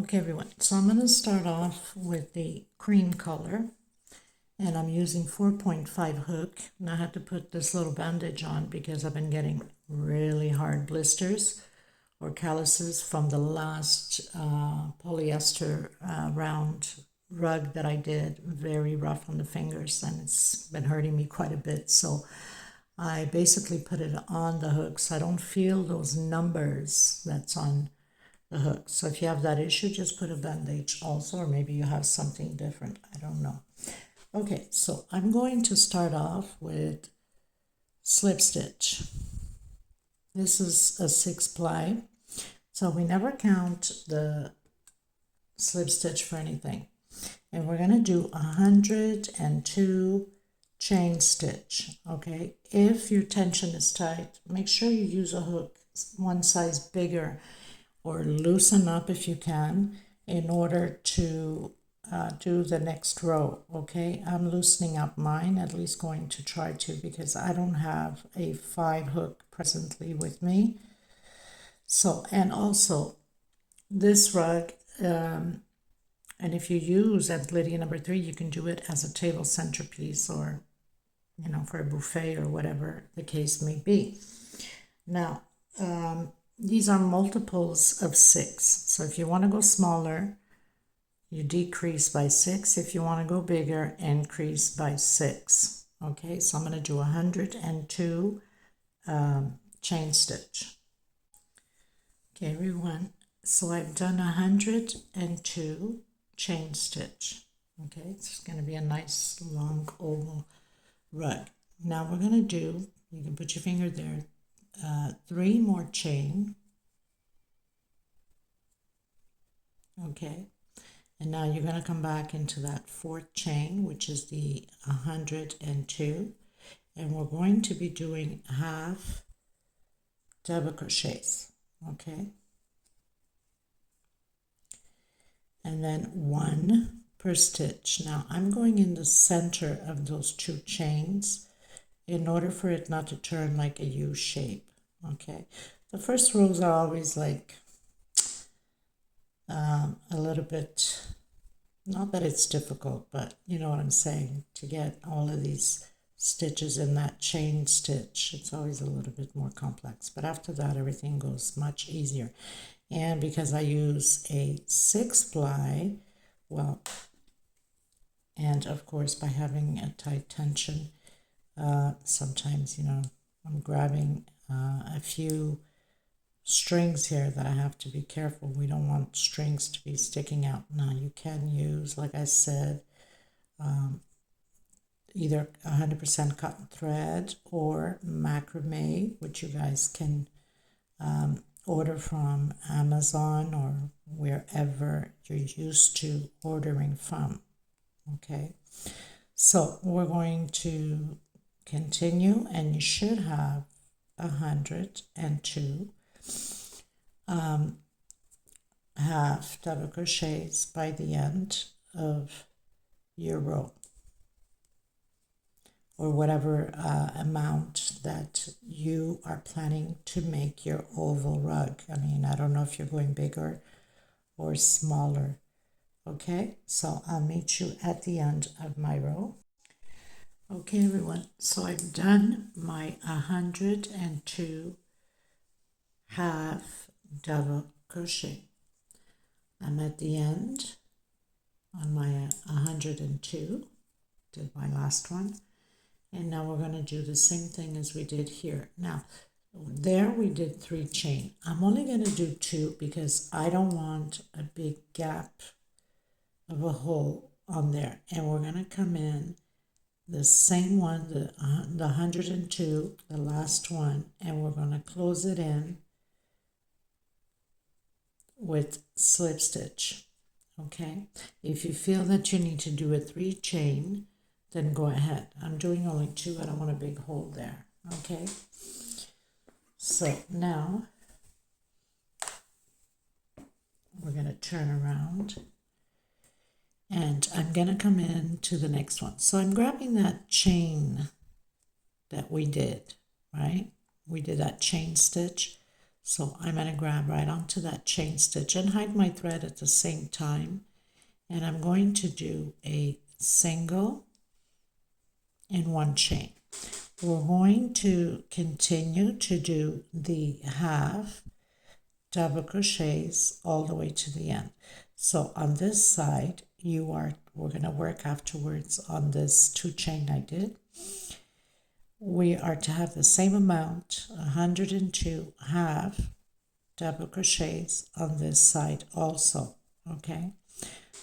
Okay everyone, so I'm going to start off with the cream color, and I'm using 4.5 hook, and I had to put this little bandage on because I've been getting really hard blisters or calluses from the last polyester round rug that I did. Very rough on the fingers, and it's been hurting me quite a bit, so I basically put it on the hook so I don't feel those numbers that's on the hook. So if you have that issue, just put a bandage also, or maybe you have something different, I don't know. Okay, so I'm going to start off with slip stitch. This is a 6 ply, so we never count the slip stitch for anything. And we're going to do 102 chain stitch. Okay, if your tension is tight, make sure you use a hook one size bigger, or loosen up if you can, in order to do the next row. Okay, I'm loosening up mine, at least going to try to, because I don't have a 5 hook presently with me. So, and also this rug, and if you use at Lydia number 3, you can do it as a table centerpiece, or you know, for a buffet or whatever the case may be. Now these are multiples of 6, so if you want to go smaller, you decrease by 6. If you want to go bigger, increase by 6. Okay, so I'm going to do 102 chain stitch. Okay everyone, so I've done 102 chain stitch. Okay, it's going to be a nice long oval rug. Now we're going to do, you can put your finger there, 3 more chain. Okay, and now you're going to come back into that 4th chain, which is the 102, and we're going to be doing half double crochets. Okay, and then 1 per stitch. Now I'm going in the center of those 2 chains in order for it not to turn like a U shape. Okay, the first rows are always like a little bit, not that it's difficult, but you know what I'm saying, to get all of these stitches in that chain stitch, it's always a little bit more complex, but after that everything goes much easier. And because I use a 6 ply, well, and of course by having a tight tension, sometimes, you know, I'm grabbing a few strings here that I have to be careful. We don't want strings to be sticking out. Now you can use, like I said, either 100% cotton thread or macrame, which you guys can order from Amazon or wherever you're used to ordering from. Okay, so we're going to continue, and you should have 102 half double crochets by the end of your row, or whatever amount that you are planning to make your oval rug. I mean, I don't know if you're going bigger or smaller. Okay, so I'll meet you at the end of my row. Okay everyone, so I've done my 102 half double crochet. I'm at the end on my 102, did my last one, and now we're going to do the same thing as we did here. Now there we did 3 chain. I'm only going to do 2 because I don't want a big gap of a hole on there, and we're going to come in the same one, the 102, the last one, and we're going to close it in with slip stitch. Okay, if you feel that you need to do a 3 chain, then go ahead. I'm doing only 2. I don't want a big hole there. Okay, so now we're going to turn around, and I'm going to come in to the next one. So I'm grabbing that chain that we did, right? We did that chain stitch. So I'm going to grab right onto that chain stitch and hide my thread at the same time. And I'm going to do a single in one chain. We're going to continue to do the half double crochets all the way to the end. So on this side, we're going to work afterwards on this 2 chain I did. We are to have the same amount, 102 half double crochets on this side also, okay?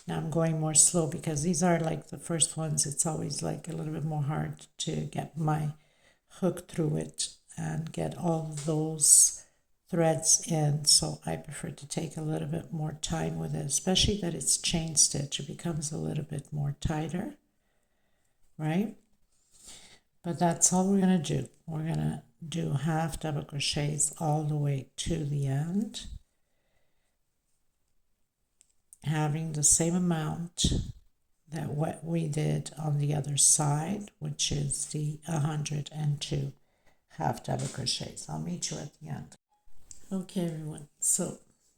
Now I'm going more slow because these are like the first ones. It's always like a little bit more hard to get my hook through it and get all those threads in, so I prefer to take a little bit more time with it, especially that it's chain stitch. It becomes a little bit more tighter, right? But that's all we're going to do. We're going to do half double crochets all the way to the end, having the same amount that what we did on the other side, which is the 102 half double crochets. I'll meet you at the end. Okay, everyone, so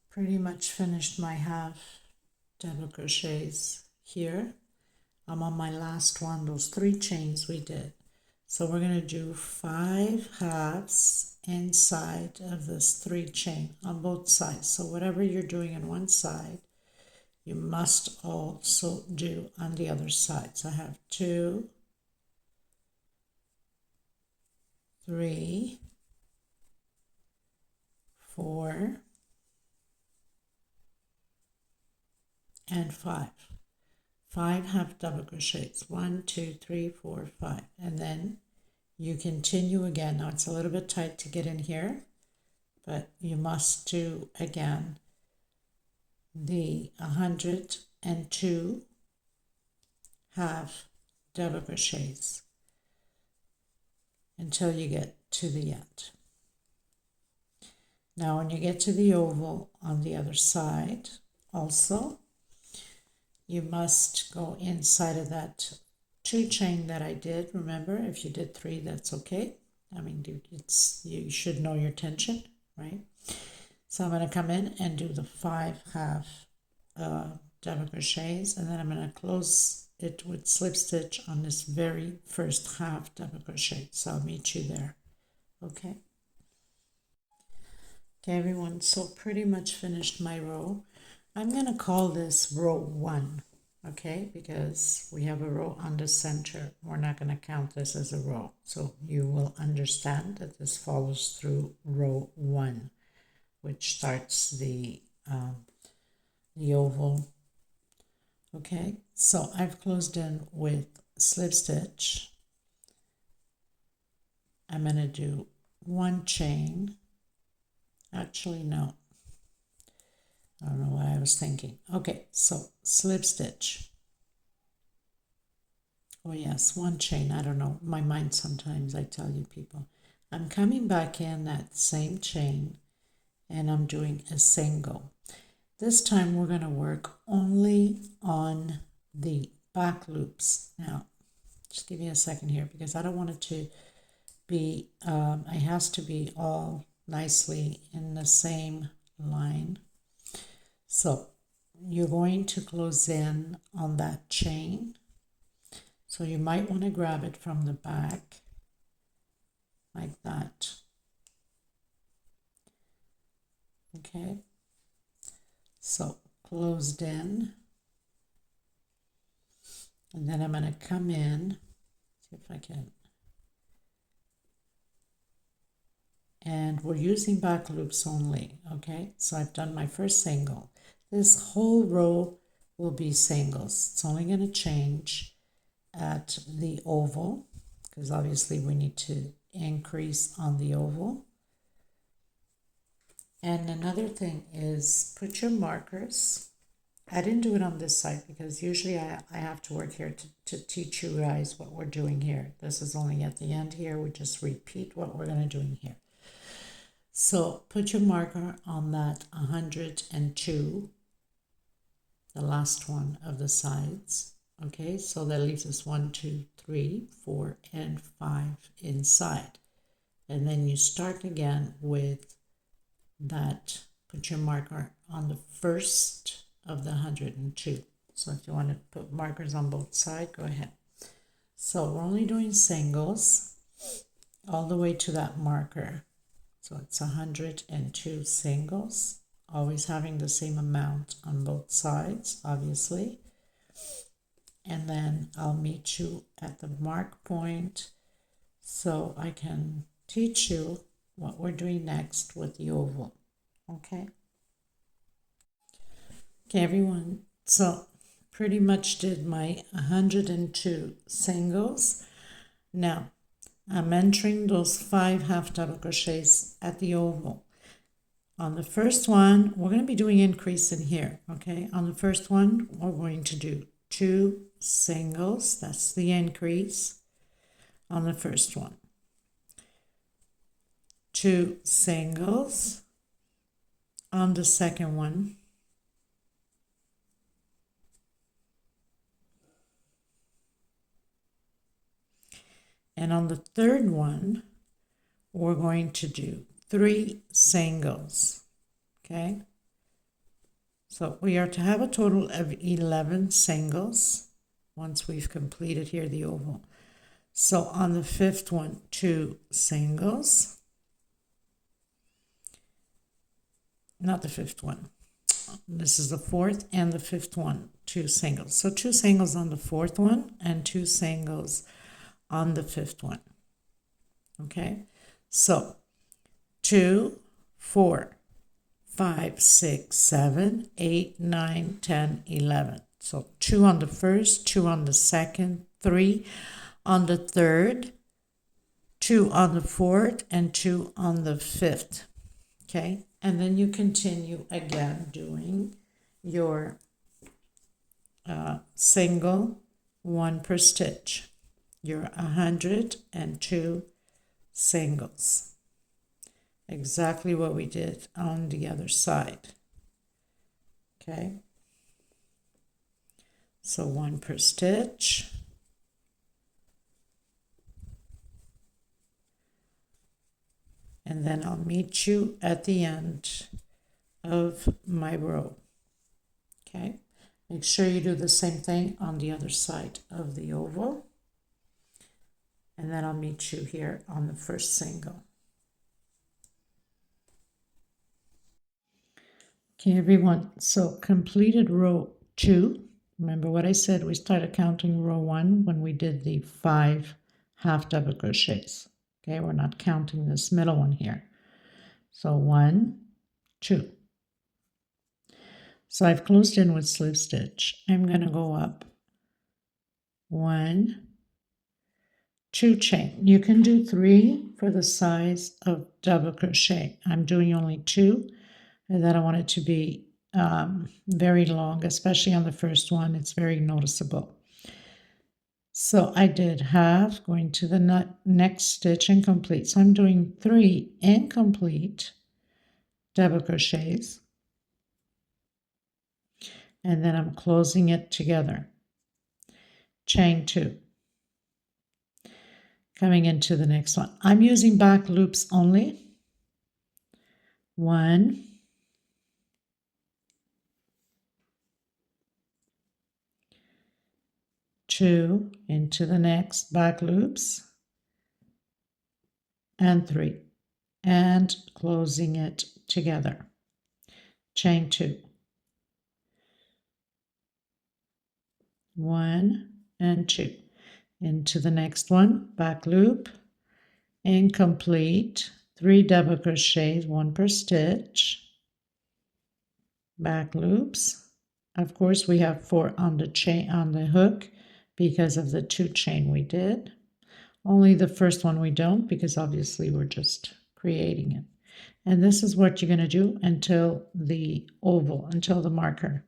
pretty much finished my half double crochets here. I'm on my last one, those 3 chains we did. So we're going to do 5 halves inside of this 3 chain on both sides. So whatever you're doing on one side, you must also do on the other side. So I have 2, 3, 4, and 5. 5 half double crochets, 1, 2, 3, 4, 5, and then you continue again. Now it's a little bit tight to get in here, but you must do again the 102 half double crochets until you get to the end. Now when you get to the oval on the other side also, you must go inside of that 2 chain that I did. Remember, if you did 3, that's okay. I mean, you should know your tension, right? So I'm going to come in and do the 5 half double crochets, and then I'm going to close it with slip stitch on this very first half double crochet. So I'll meet you there, okay? Okay, everyone, so pretty much finished my row. I'm going to call this row 1, okay, because we have a row on the center. We're not going to count this as a row. So you will understand that this follows through row 1, which starts the oval. Okay, so I've closed in with slip stitch. I'm going to do 1 chain. Actually, no. I don't know what I was thinking. Okay, so slip stitch. Oh yes, 1 chain. I don't know. My mind sometimes, I tell you people. I'm coming back in that same chain and I'm doing a single. This time we're going to work only on the back loops. Now, just give me a second here because I don't want it to be, it has to be all nicely in the same line. So you're going to close in on that chain. So you might want to grab it from the back like that. Okay. So closed in. And then I'm going to come in, see if I can. And we're using back loops only, okay? So I've done my first single. This whole row will be singles. It's only going to change at the oval, because obviously we need to increase on the oval. And another thing is put your markers. I didn't do it on this side because usually I have to work here to teach you guys what we're doing here. This is only at the end here. We just repeat what we're going to do in here. So put your marker on that 102, the last one of the sides. Okay, so that leaves us 1, 2, 3, 4, and 5 inside. And then you start again with that, put your marker on the first of the 102. So if you want to put markers on both sides, go ahead. So we're only doing singles all the way to that marker. So it's 102 singles, always having the same amount on both sides, obviously. And then I'll meet you at the mark point so I can teach you what we're doing next with the oval. Okay? Okay, everyone. So pretty much did my 102 singles. Now, I'm entering those 5 half double crochets at the oval. On the first one, we're going to be doing increase in here, okay? On the first one, we're going to do 2 singles. That's the increase on the first one. 2 singles on the second one. And on the third one, we're going to do 3 singles, okay? So we are to have a total of 11 singles once we've completed here the oval. So on the fifth one, 2 singles. Not the fifth one. This is the fourth and the fifth one, 2 singles. So 2 singles on the fourth one and 2 singles on the fifth one. Okay, so 2, 4, 5, 6, 7, 8, 9, 10, 11. So 2 on the first, 2 on the second, 3 on the third, 2 on the fourth, and 2 on the fifth. Okay, and then you continue again doing your single 1 per stitch. Your 102 singles. Exactly what we did on the other side. Okay, so 1 per stitch. And then I'll meet you at the end of my row. Okay, make sure you do the same thing on the other side of the oval. And then I'll meet you here on the first single. Okay, everyone, so completed row 2. Remember what I said, we started counting row 1 when we did the 5 half double crochets. Okay, we're not counting this middle one here. So 1, 2. So I've closed in with slip stitch. I'm going to go up 1, 2 chain. You can do 3 for the size of double crochet. I'm doing only 2, and then I want it to be very long, especially on the first one. It's very noticeable. So I did half, going to the next stitch and complete. So I'm doing 3 incomplete double crochets, and then I'm closing it together. Chain 2. Coming into the next one. I'm using back loops only. 1, 2, into the next back loops, and 3, and closing it together. Chain 2. 1 and 2. Into the next one, back loop, incomplete, 3 double crochets, 1 per stitch, back loops. Of course, we have 4 on the chain, on the hook, because of the 2 chain we did. Only the first one we don't, because obviously we're just creating it. And this is what you're going to do until the oval, until the marker.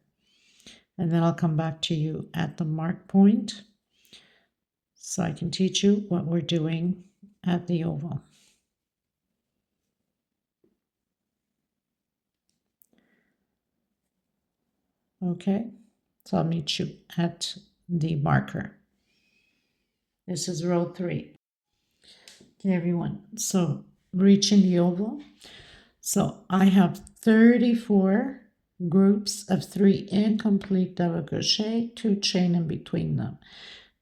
And then I'll come back to you at the mark point so I can teach you what we're doing at the oval. Okay, so I'll meet you at the marker. This is row 3. Okay, everyone, so reaching the oval. So I have 34 groups of 3 incomplete double crochet, 2 chain in between them.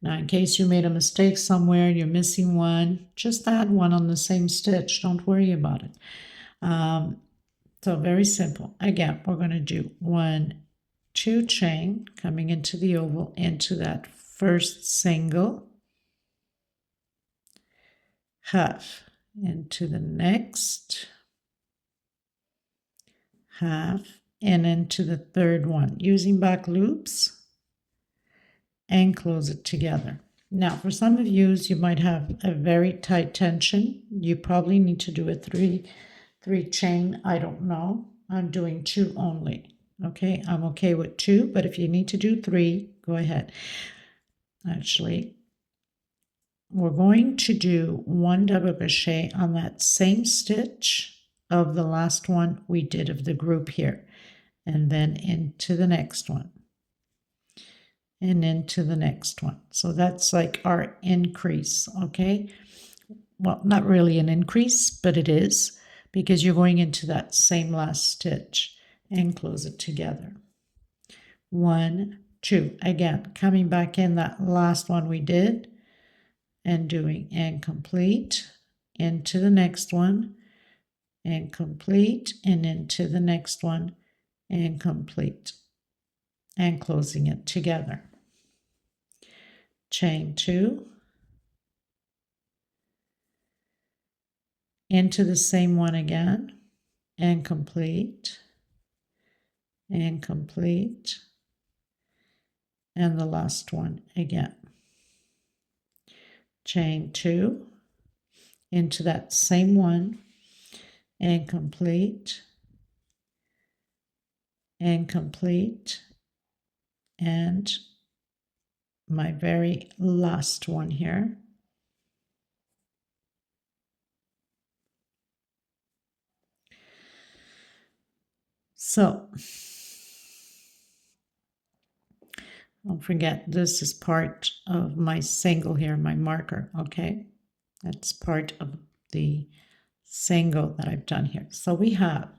Now, in case you made a mistake somewhere, you're missing one, just add one on the same stitch. Don't worry about it. So very simple. Again, we're going to do 1, 2 chain coming into the oval, into that first single, half into the next, half, and into the third one, using back loops, and close it together. Now, for some of you might have a very tight tension. You probably need to do a three chain. I don't know. I'm doing 2 only. Okay, I'm okay with 2, but if you need to do 3, go ahead. Actually, we're going to do 1 double crochet on that same stitch of the last one we did of the group here, and then into the next one, and into the next one. So that's like our increase, okay? Well, not really an increase, but it is, because you're going into that same last stitch and close it together. 1, 2, again, coming back in that last one we did, and doing and complete, into the next one, and complete, and into the next one, and complete, and closing it together. Chain 2, into the same one again, and complete, and complete, and the last one again. Chain 2, into that same one, and complete, and complete, and my very last one here. So don't forget, this is part of my single here, my marker, okay? That's part of the single that I've done here. So we have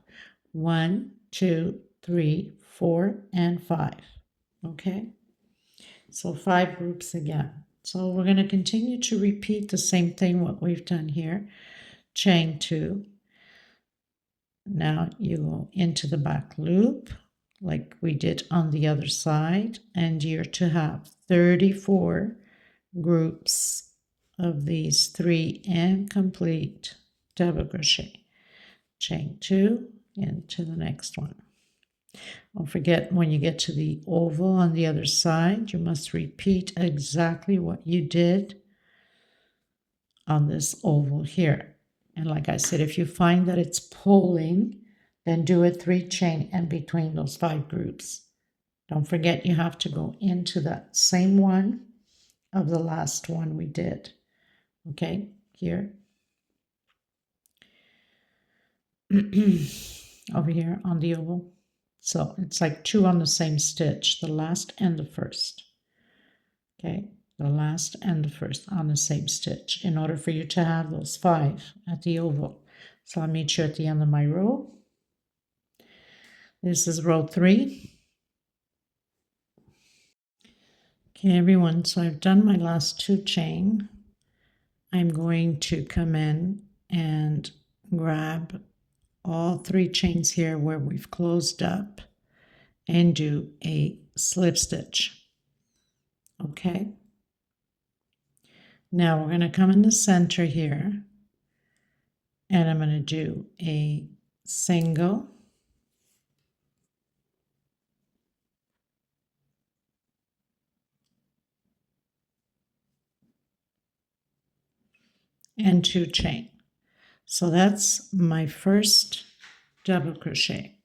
1, 2, 3, 4, and 5, okay? So 5 groups again. So we're going to continue to repeat the same thing what we've done here. Chain 2. Now you go into the back loop like we did on the other side, and you're to have 34 groups of these 3 incomplete double crochet. Chain 2 into the next one. Don't forget, when you get to the oval on the other side, you must repeat exactly what you did on this oval here. And like I said, if you find that it's pulling, then do a 3 chain in between those 5 groups. Don't forget, you have to go into that same one of the last one we did. Okay, here. Over here on the oval. So it's like 2 on the same stitch, the last and the first. Okay, the last and the first on the same stitch in order for you to have those 5 at the oval. So I'll meet you at the end of my row. This is row 3. Okay, everyone, so I've done my last 2 chain. I'm going to come in and grab all 3 chains here where we've closed up and do a slip stitch. Okay. Now we're going to come in the center here, and I'm going to do a single, and 2 chain. So that's my first double crochet.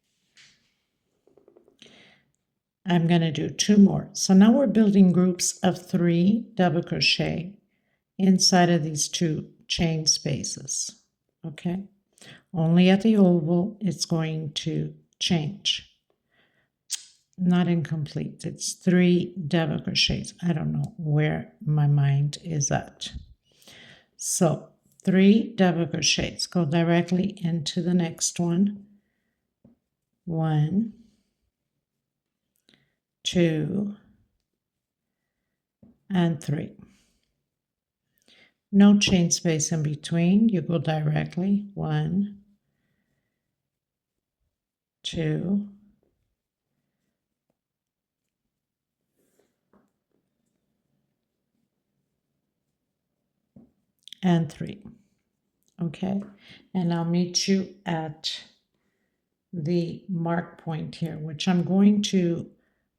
I'm going to do 2 more. So now we're building groups of 3 double crochet inside of these 2 chain spaces. Okay, only at the oval it's going to change. Not incomplete, it's 3 double crochets. I don't know where my mind is at. So 3 double crochets, go directly into the next one. 1, 2, and 3. No chain space in between, you go directly 1, 2, and 3. Okay, and I'll meet you at the mark point here, which I'm going to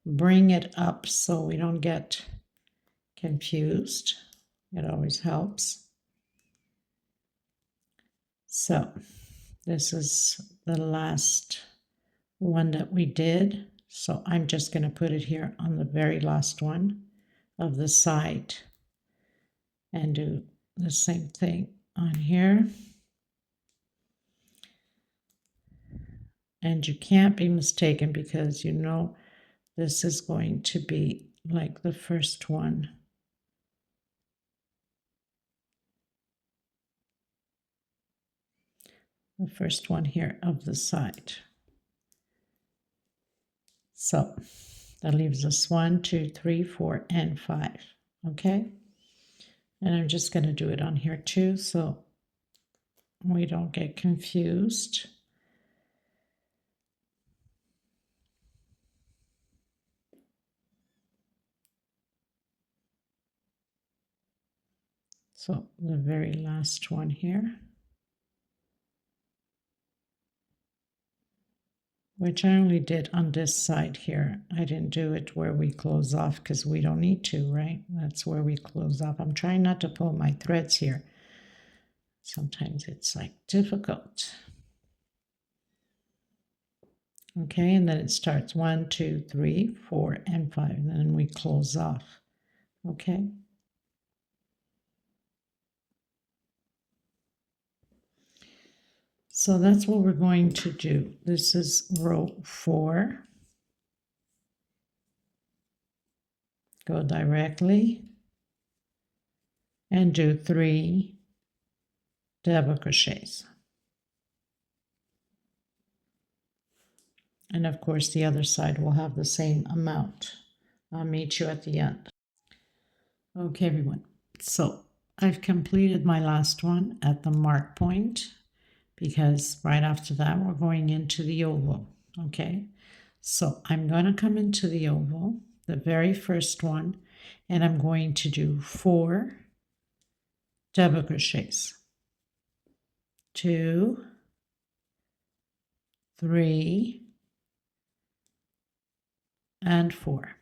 bring it up so we don't get confused. It always helps. So this is the last one that we did. So I'm just going to put it here on the very last one of the side and do the same thing on here. And you can't be mistaken because you know this is going to be like the first one. The first one here of the side. So that leaves us 1, 2, 3, 4, and 5. Okay, and I'm just going to do it on here too so we don't get confused. So the very last one here, which I only did on this side here. I didn't do it where we close off because we don't need to, right? That's where we close off. I'm trying not to pull my threads here. Sometimes it's like difficult. Okay, and then it starts 1, 2, 3, 4, and 5, and then we close off. Okay. So that's what we're going to do. This is row 4. Go directly and do 3 double crochets. And of course the other side will have the same amount. I'll meet you at the end. Okay everyone, so I've completed my last one at the mark point because right after that we're going into the oval. Okay, so I'm going to come into the oval, the very first one, and I'm going to do 4 double crochets. 2, 3, and 4.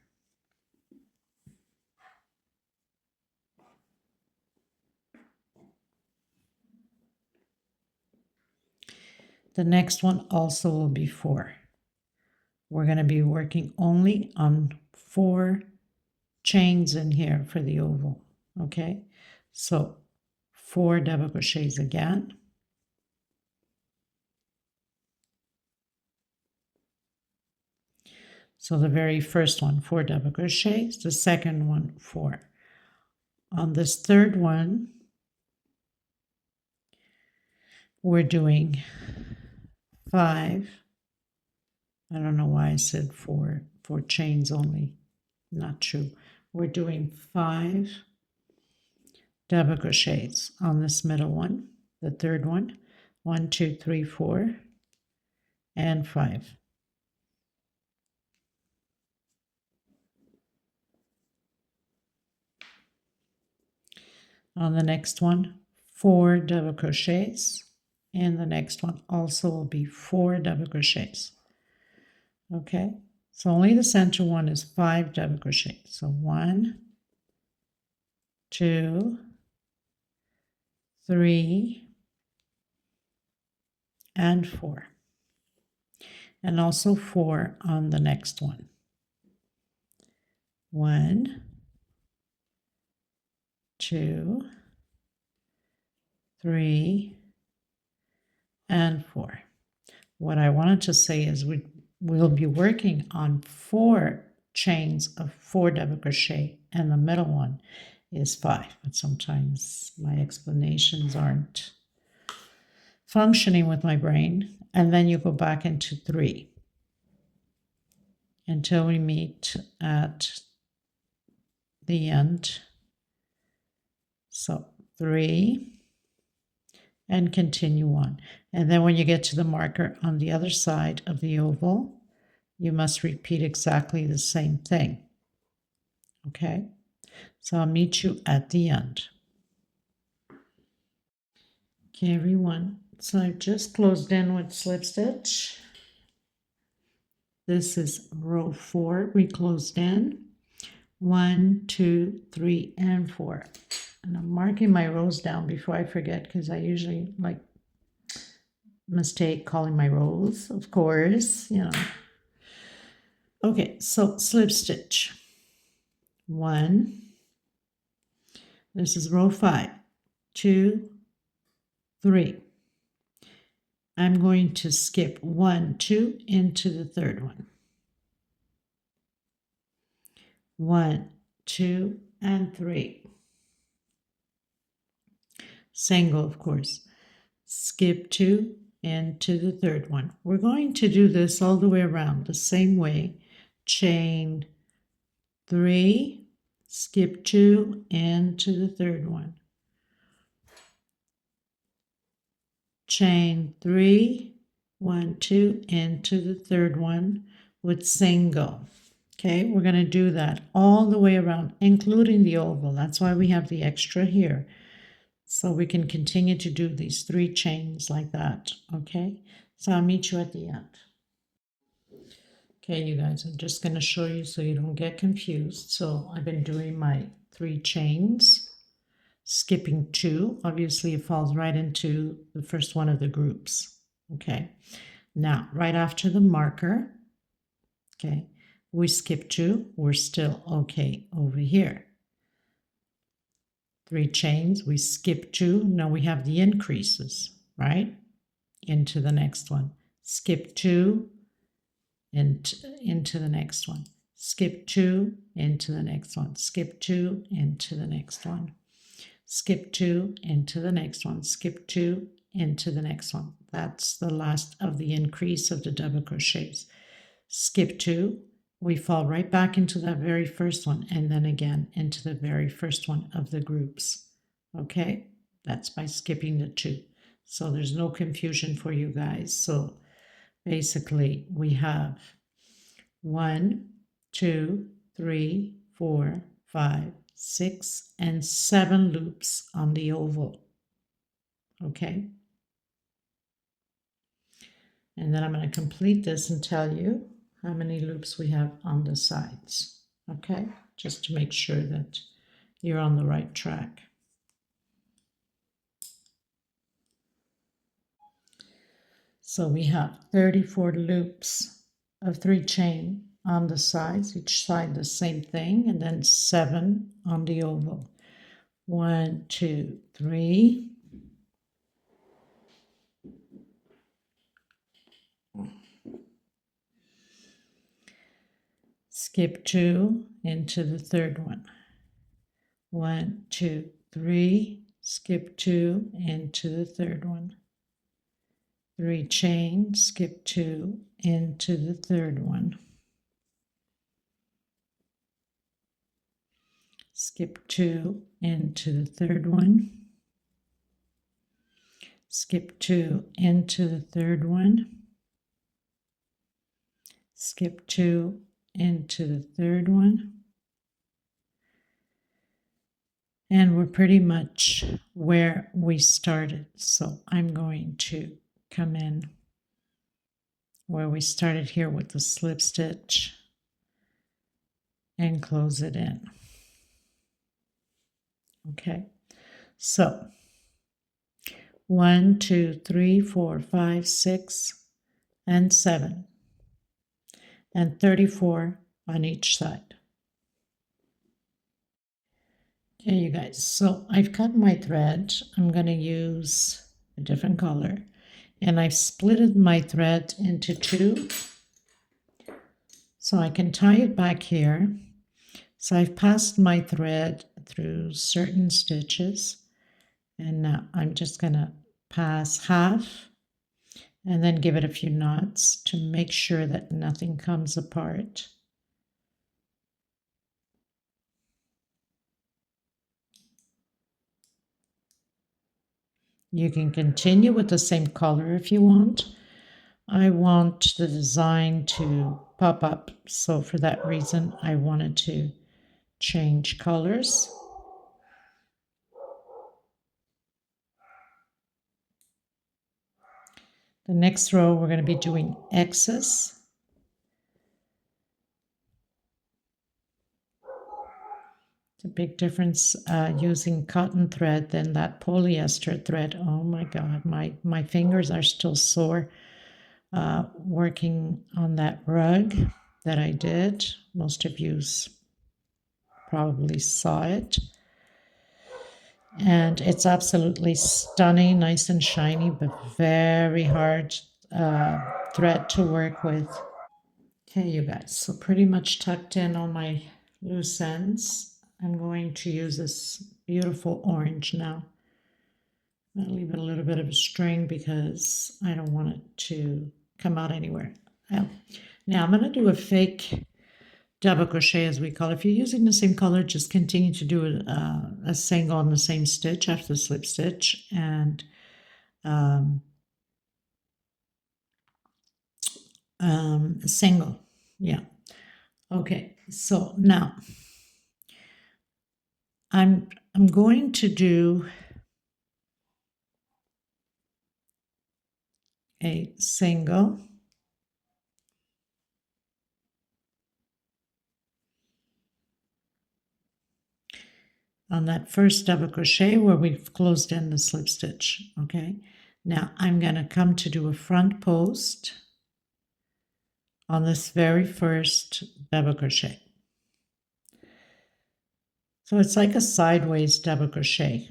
The next one also will be 4. We're going to be working only on 4 chains in here for the oval. Okay, so 4 double crochets again. So the very first one, 4 double crochets, the second one, 4. On this third one, we're doing 5. I don't know why I said 4 chains only. Not true. We're doing 5 double crochets on this middle one, the third one. 1, 2, 3, 4, and 5. On the next one, 4 double crochets, and the next one also will be 4 double crochets. Okay, so only the center one is 5 double crochets. So 1, 2, 3, and 4, and also 4 on the next one. 1, 2, 3, and 4. What I wanted to say is we'll be working on 4 chains of 4 double crochet, and the middle one is 5, but sometimes my explanations aren't functioning with my brain. And then you go back into 3 until we meet at the end. So 3 and continue on. And then when you get to the marker on the other side of the oval, you must repeat exactly the same thing. Okay, so I'll meet you at the end. Okay, everyone, so I've just closed in with slip stitch. This is row 4, we closed in. 1, 2, 3, and 4. And I'm marking my rows down before I forget, because I usually mistake calling my rows, of course, Okay, so slip stitch. 1. This is row 5. 2, 3. I'm going to skip 1, 2 into the third one. 1, 2, and 3. Single, of course. Skip 2 into the third one. We're going to do this all the way around the same way. Chain 3, skip 2 into the third one. Chain 3, 1, 2 into the third one with single. Okay, we're going to do that all the way around, including the oval. That's why we have the extra here. So we can continue to do these 3 chains like that. Okay, so I'll meet you at the end. Okay, you guys, I'm just going to show you so you don't get confused. So I've been doing my 3 chains, skipping 2. Obviously, it falls right into the first one of the groups. Okay, now right after the marker, okay, we skip 2. We're still okay over here. 3 chains, we skip 2. Now we have the increases, right? Into the next one. Skip 2 and into the next one. Skip 2 into the next one. Skip 2 into the next one. Skip 2 into the next one. Skip 2 into the next one. That's the last of the increase of the double crochets. Skip 2. We fall right back into that very first one, and then again into the very first one of the groups. Okay, that's by skipping the 2. So there's no confusion for you guys. So basically we have 1, 2, 3, 4, 5, 6, and 7 loops on the oval. Okay. And then I'm going to complete this and tell you how many loops we have on the sides, okay? Just to make sure that you're on the right track. So we have 34 loops of 3 chain on the sides, each side the same thing, and then 7 on the oval. 1, 2, 3. Skip 2 into the third one. 1, 2, 3. Skip 2 into the third one. 3 chain, skip 2 into the third one. Skip 2 into the third one. Skip 2 into the third one. Skip 2 into the third one. And we're pretty much where we started. So I'm going to come in where we started here with the slip stitch and close it in. Okay, so 1, 2, 3, 4, 5, 6, and 7, and 34 on each side. Okay, you guys, so I've cut my thread. I'm going to use a different color, and I've split my thread into 2 so I can tie it back here. So I've passed my thread get through certain stitches. And now I'm just going to pass half and then give it a few knots to make sure that nothing comes apart. You can continue with the same color if you want. I want the design to pop up, so for that reason I wanted to change colors. The next row we're going to be doing X's. It's a big difference using cotton thread than that polyester thread. Oh my God, my fingers are still sore working on that rug that I did. Most of you probably saw it. And it's absolutely stunning, nice and shiny, but very hard thread to work with. Okay, you guys, so pretty much tucked in on my loose ends. I'm going to use this beautiful orange now. I'm going to leave it a little bit of a string because I don't want it to come out anywhere. Now I'm going to do a fake double crochet, as we call it. If you're using the same color, just continue to do a single on the same stitch after the slip stitch, and a single. Yeah. Okay. So now I'm going to do a single. On that first double crochet where we've closed in the slip stitch. Okay, now I'm going to come to do a front post on this very first double crochet. So it's like a sideways double crochet.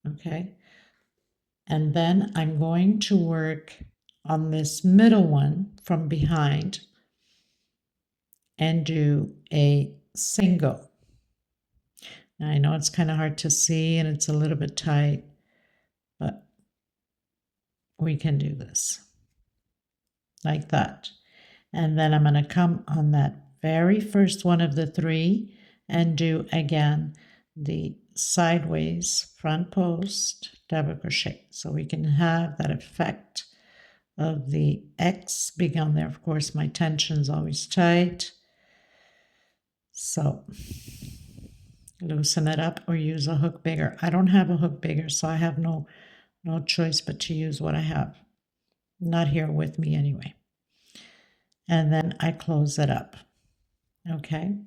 Okay, and then I'm going to work on this middle one from behind and do a single. Now, I know it's kind of hard to see and it's a little bit tight, but we can do this like that. And then I'm going to come on that very first one of the three and do again the sideways front post double crochet. So we can have that effect of the X being on there. Of course, my tension is always tight. So loosen it up or use a hook bigger. I don't have a hook bigger, so I have no choice but to use what I have. Not here with me anyway. And then I close it up. Okay.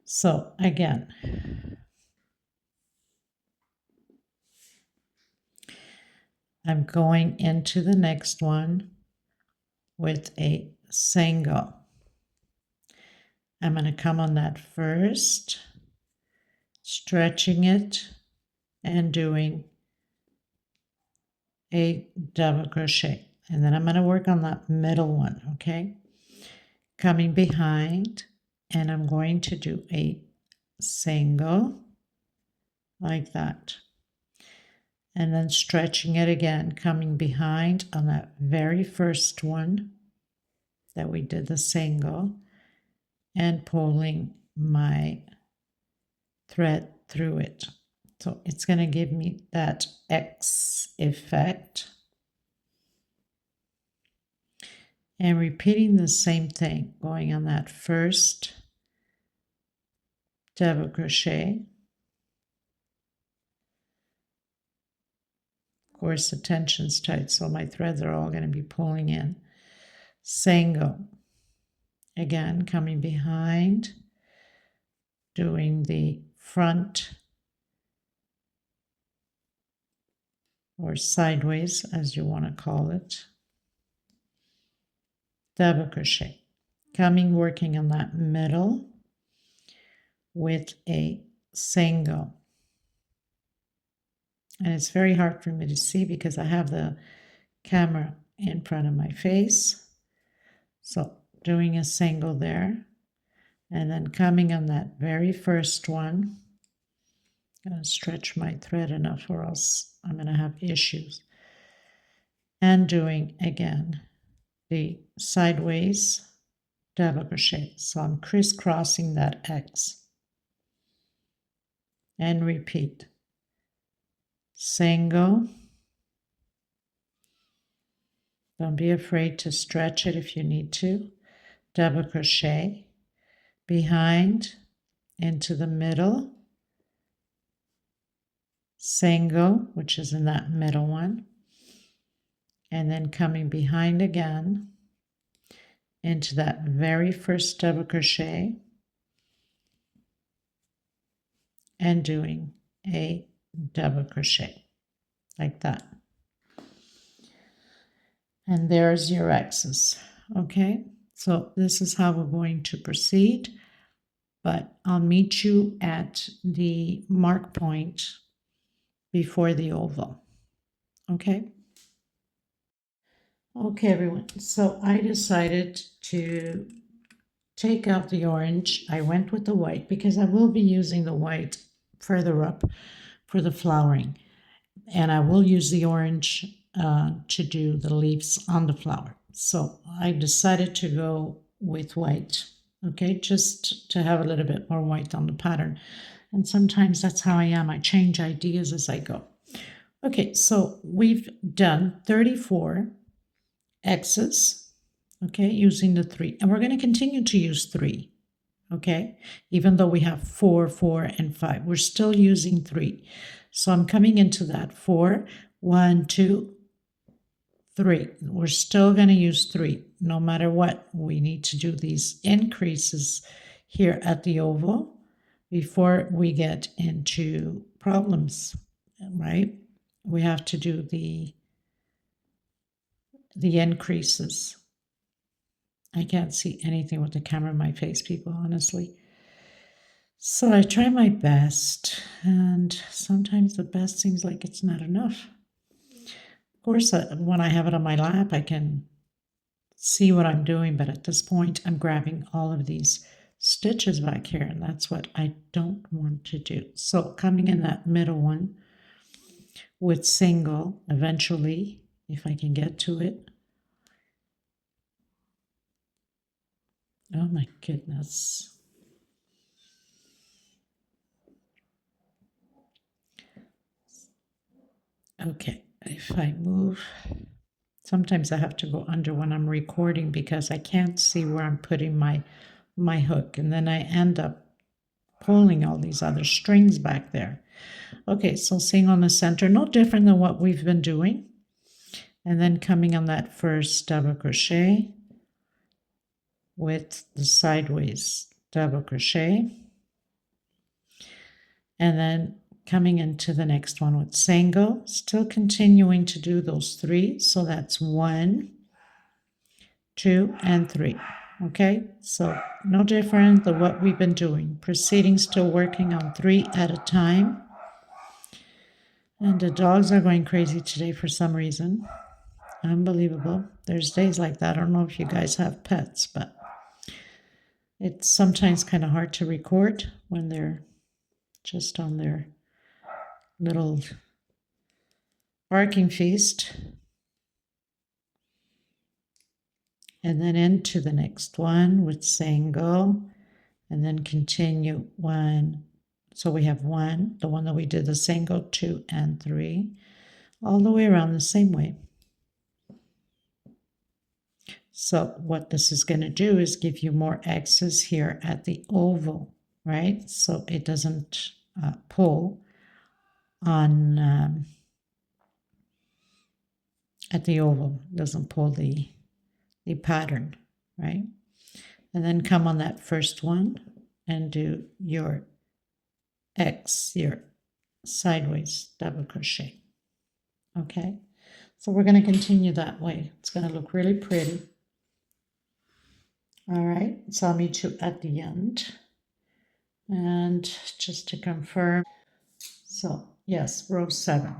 So again, I'm going into the next one with a single. I'm going to come on that first, stretching it and doing a double crochet. And then I'm going to work on that middle one, okay? Coming behind, and I'm going to do a single like that. And then stretching it again, coming behind on that very first one that we did the single, and pulling my thread through it. So it's going to give me that X effect. And repeating the same thing, going on that first double crochet. Of course, the tension's tight, so my threads are all going to be pulling in. Single. Again, coming behind, doing the front or sideways, as you want to call it, double crochet. Coming, working on that middle with a single. And it's very hard for me to see because I have the camera in front of my face. So doing a single there, And then coming on that very first one, I'm going to stretch my thread enough or else I'm going to have issues. And doing again the sideways double crochet. So I'm crisscrossing that X. And repeat. Single. Don't be afraid to stretch it if you need to. Double crochet. Behind, into the middle. Single, which is in that middle one. And then coming behind again into that very first double crochet and doing a double crochet like that. And there's your X's. Okay, so this is how we're going to proceed, but I'll meet you at the mark point before the oval. Okay. Okay, everyone, so I decided to take out the orange. I went with the white because I will be using the white further up for the flowering, and I will use the orange to do the leaves on the flower. So I decided to go with white, okay, just to have a little bit more white on the pattern. And sometimes that's how I am. I change ideas as I go. Okay, so we've done 34 X's, okay, using the 3. And we're going to continue to use 3, okay? Even though we have 4, 4, and 5, we're still using 3. So I'm coming into that 4, 1, 2, 3. We're still going to use 3 no matter what. We need to do these increases here at the oval before we get into problems, right? We have to do the increases. I can't see anything with the camera in my face, people, honestly. So I try my best, and sometimes the best seems like it's not enough. Of course, when I have it on my lap, I can see what I'm doing, but at this point, I'm grabbing all of these stitches back here, and that's what I don't want to do. So coming in that middle one with single, eventually, if I can get to it. Oh my goodness. Okay, if I move, sometimes I have to go under when I'm recording because I can't see where I'm putting my hook, and then I end up pulling all these other strings back there. Okay, so seeing on the center, no different than what we've been doing. And then coming on that first double crochet with the sideways double crochet. And then coming into the next one with single, still continuing to do those 3. So that's 1, 2, and 3. Okay, so no different than what we've been doing. Proceeding, still working on 3 at a time. And the dogs are going crazy today for some reason. Unbelievable. There's days like that. I don't know if you guys have pets, but it's sometimes kind of hard to record when they're just on their little barking feast. And then into the next one with single, and then continue 1. So we have 1, the one that we did the single, 2, and 3, all the way around the same way. So what this is going to do is give you more X's here at the oval, right? So it doesn't pull on at the oval, doesn't pull the pattern, right? And then come on that first one and do your X, your sideways double crochet. Okay, so we're going to continue that way. It's going to look really pretty. All right, so I'll meet you at the end. And just to confirm, so yes, row 7.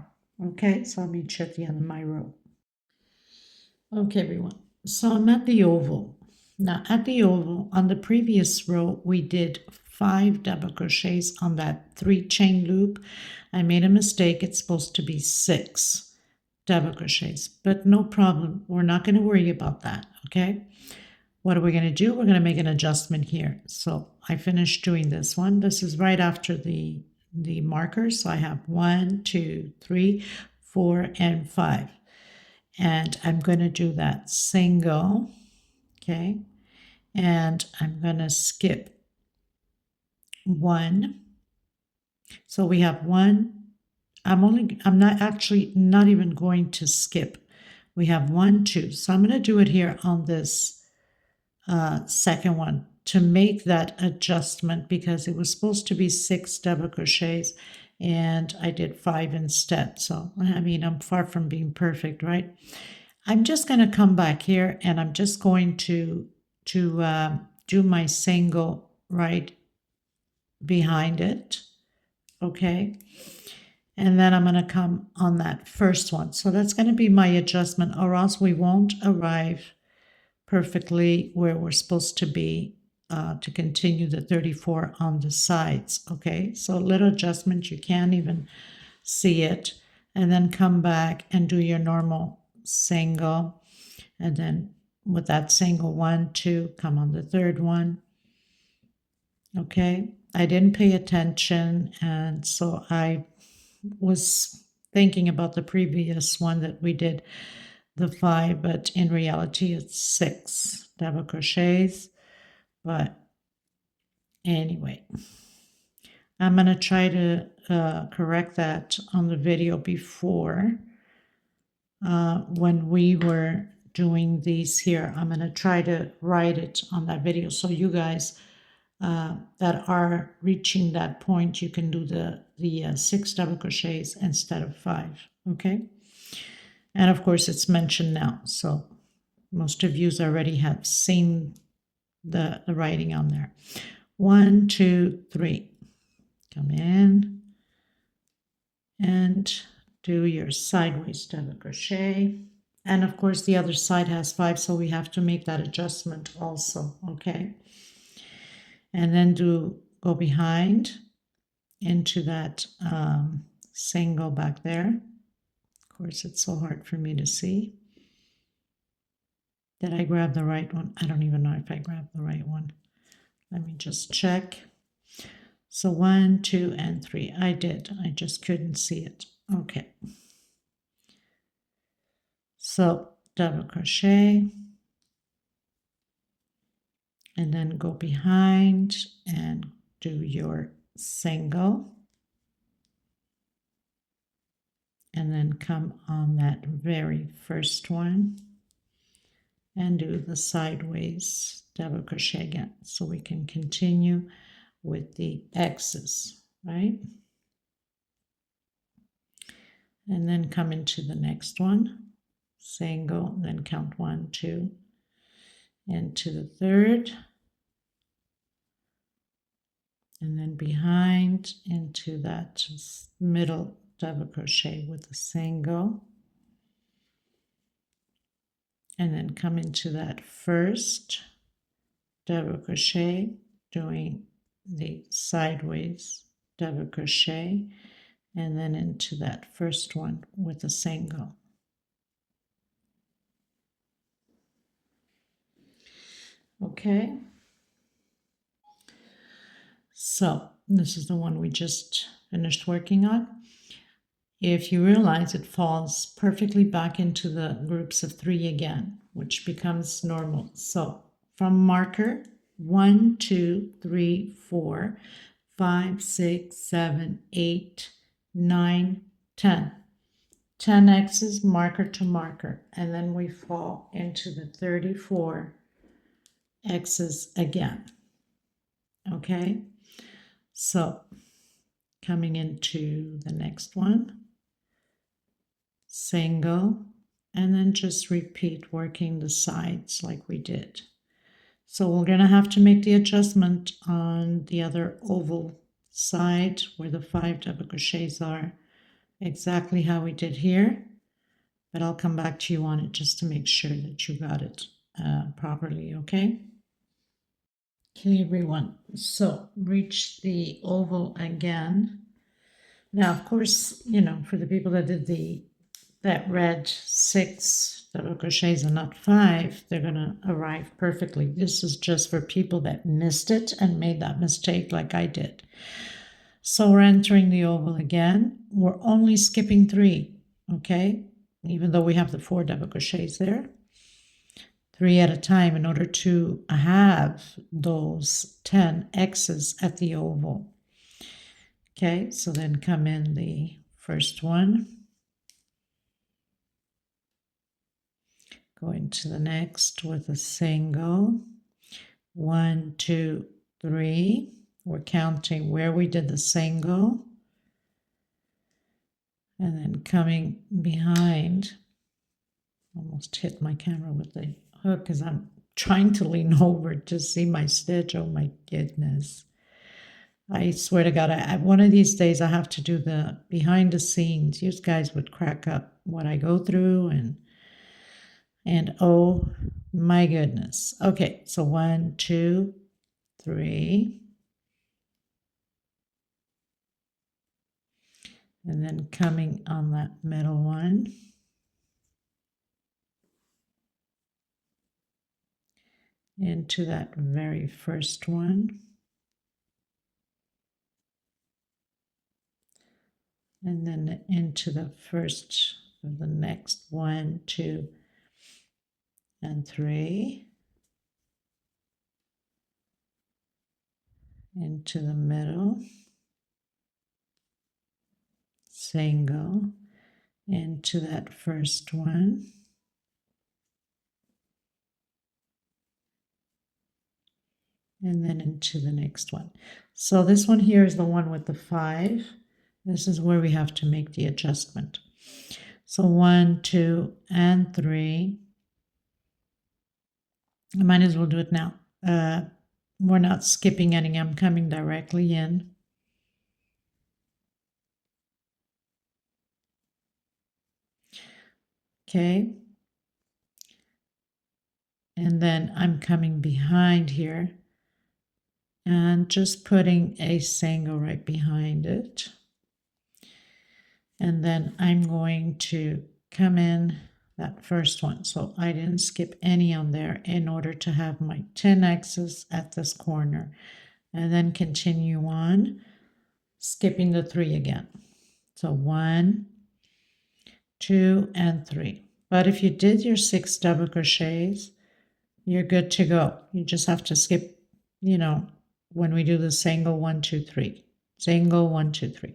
Okay, so I'll meet you at the end of my row. Okay, everyone, so I'm at the oval. Now at the oval, on the previous row, we did 5 double crochets on that 3 chain loop. I made a mistake. It's supposed to be 6 double crochets, but no problem. We're not going to worry about that, okay? What are we going to do? We're going to make an adjustment here. So I finished doing this one. This is right after the marker. So I have 1, 2, 3, 4, and 5. And I'm going to do that single, okay? And I'm going to skip 1. So we have 1. I'm not even going to skip. We have 1, 2. So I'm going to do it here on this second one to make that adjustment, because it was supposed to be 6 double crochets and I did 5 instead. So I mean, I'm far from being perfect, right? I'm just going to come back here and I'm just going to do my single right behind it, okay? And then I'm going to come on that first one. So that's going to be my adjustment, or else we won't arrive perfectly where we're supposed to be to continue the 34 on the sides, okay? So a little adjustment, you can't even see it, and then come back and do your normal single, and then with that single 1, 2, come on the third one, okay? I didn't pay attention, and so I was thinking about the previous one that we did the 5, but in reality it's 6 double crochets. But anyway, I'm going to try to correct that on the video before. When we were doing these here, I'm going to try to write it on that video, so you guys that are reaching that point, you can do the 6 double crochets instead of 5, okay? And of course it's mentioned now, so most of you already have seen the writing on there. 1, 2, 3, come in and do your sideways double crochet, and of course the other side has 5, so we have to make that adjustment also, okay? And then go behind into that single back there. Of course, it's so hard for me to see. Did I grab the right one? I don't even know if I grabbed the right one. Let me just check. So 1, 2, and 3. I did. I just couldn't see it. Okay. So double crochet. And then go behind and do your single. And then come on that very first one and do the sideways double crochet again, so we can continue with the X's, right? And then come into the next one, single, then count 1, 2, into the third, and then behind into that middle double crochet with a single, and then come into that first double crochet, doing the sideways double crochet, and then into that first one with a single. Okay, so this is the one we just finished working on. If you realize, it falls perfectly back into the groups of 3 again, which becomes normal. So from marker 1, 2, 3, 4, 5, 6, 7, 8, 9, 10. 10 X's marker to marker, and then we fall into the 34 X's again. Okay, so coming into the next one, single, and then just repeat working the sides like we did. So we're going to have to make the adjustment on the other oval side where the 5 double crochets are, exactly how we did here, but I'll come back to you on it just to make sure that you got it properly, okay? Okay, everyone, so reach the oval again. Now, of course, you know, for the people that did that read 6 double crochets and not 5, they're gonna arrive perfectly. This is just for people that missed it and made that mistake like I did. So we're entering the oval again. We're only skipping 3, okay? Even though we have the 4 double crochets there. 3 at a time in order to have those 10 X's at the oval. Okay, so then come in the first one. Go into the next with a single. 1, 2, 3. We're counting where we did the single. And then coming behind. Almost hit my camera with the hook because I'm trying to lean over to see my stitch. Oh my goodness. I swear to God, one of these days I have to do the behind the scenes. You guys would crack up what I go through and oh my goodness. Okay, so 1, 2, 3. And then coming on that middle one. Into that very first one. And then into the first of the next 1, 2, and 3. Into the middle. Single. Into that first one. And then into the next one. So this one here is the one with the 5. This is where we have to make the adjustment. So 1, 2, and 3. I might as well do it now. We're not skipping any. I'm coming directly in. Okay. And then I'm coming behind here and just putting a single right behind it. And then I'm going to come in that first one. So I didn't skip any on there in order to have my 10 X's at this corner. And then continue on, skipping the 3 again. So 1, 2, and 3. But if you did your 6 double crochets, you're good to go. You just have to skip, you know, when we do the single 1, 2, 3. Single 1, 2, 3.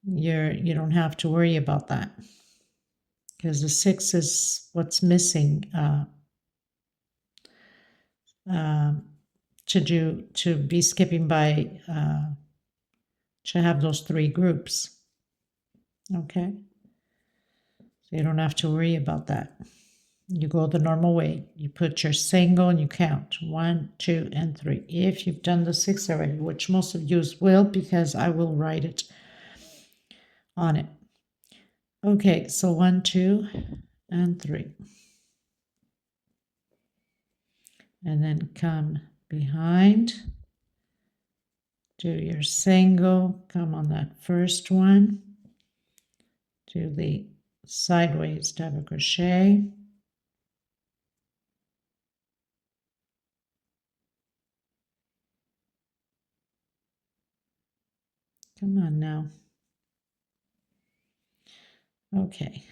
You don't have to worry about that because the 6 is what's missing to be skipping by to have those 3 groups. Okay, so you don't have to worry about that. You go the normal way. You put your single and you count 1, 2, and 3. If you've done the 6 already, which most of you will, because I will write it on it. Okay, so 1, 2, and 3. And then come behind, do your single, come on that first one, do the sideways double crochet, come on now. Okay,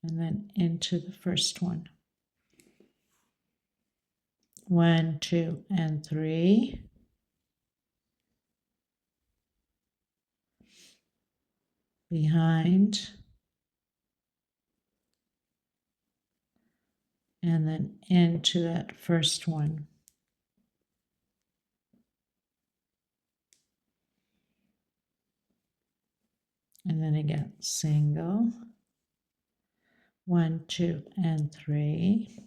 and then into the first one. 1, 2, and 3. Behind. And then into that first one. And then again, single. 1, 2, and 3.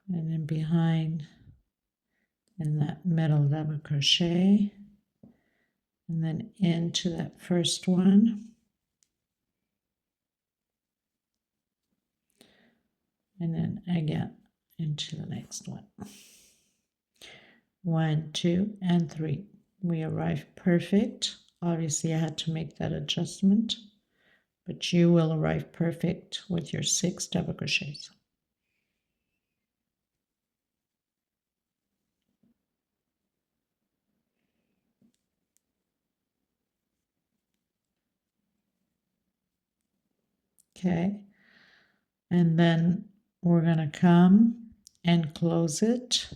And then behind in that middle double crochet, and then into that first one, and then again into the next one. 1, 2, and 3. We arrive perfect. Obviously, I had to make that adjustment, but you will arrive perfect with your 6 double crochets. Okay, and then we're going to come and close it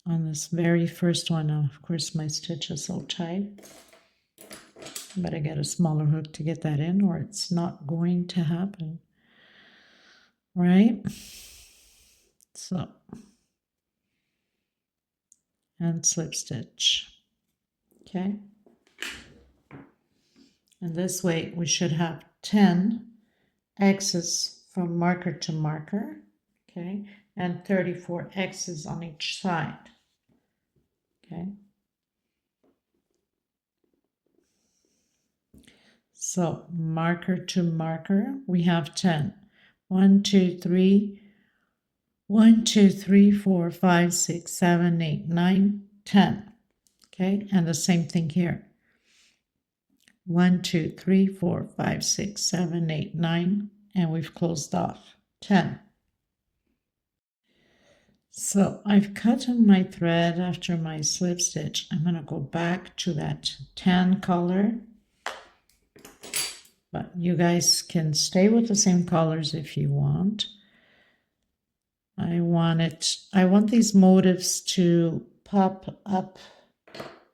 on this very first one. Now, of course, my stitch is so tight, but I get a smaller hook to get that in, or it's not going to happen, right? So, and slip stitch. Okay, and this way we should have 10 X's from marker to marker, okay, and 34 X's on each side, okay. So marker to marker, we have 10. 1, 2, 3, 1, 2, 3, 4, 5, 6, 7, 8, 9, 10. Okay, and the same thing here. 1, 2, 3, 4, 5, 6, 7, 8, 9, and we've closed off 10. So I've cut on my thread after my slip stitch. I'm going to go back to that tan color, but you guys can stay with the same colors if you want. I want these motifs to pop up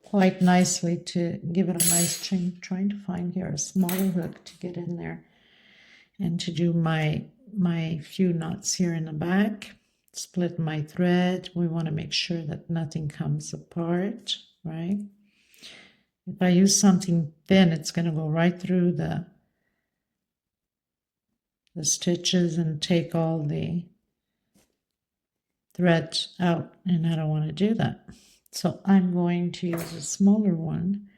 quite nicely to give it a nice chain. Trying to find here a smaller hook to get in there and to do my few knots here in the back. Split my thread. We want to make sure that nothing comes apart, right? If I use something thin, it's going to go right through the stitches and take all the thread out, and I don't want to do that. So I'm going to use a smaller one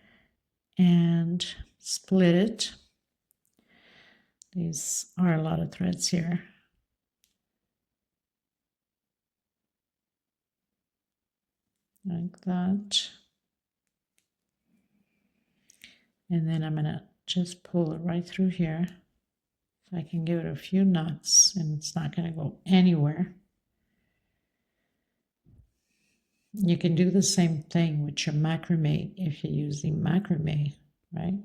and split it. These are a lot of threads here. Like that. And then I'm going to just pull it right through here. So I can give it a few knots and it's not going to go anywhere. You can do the same thing with your macrame if you're using macrame, right?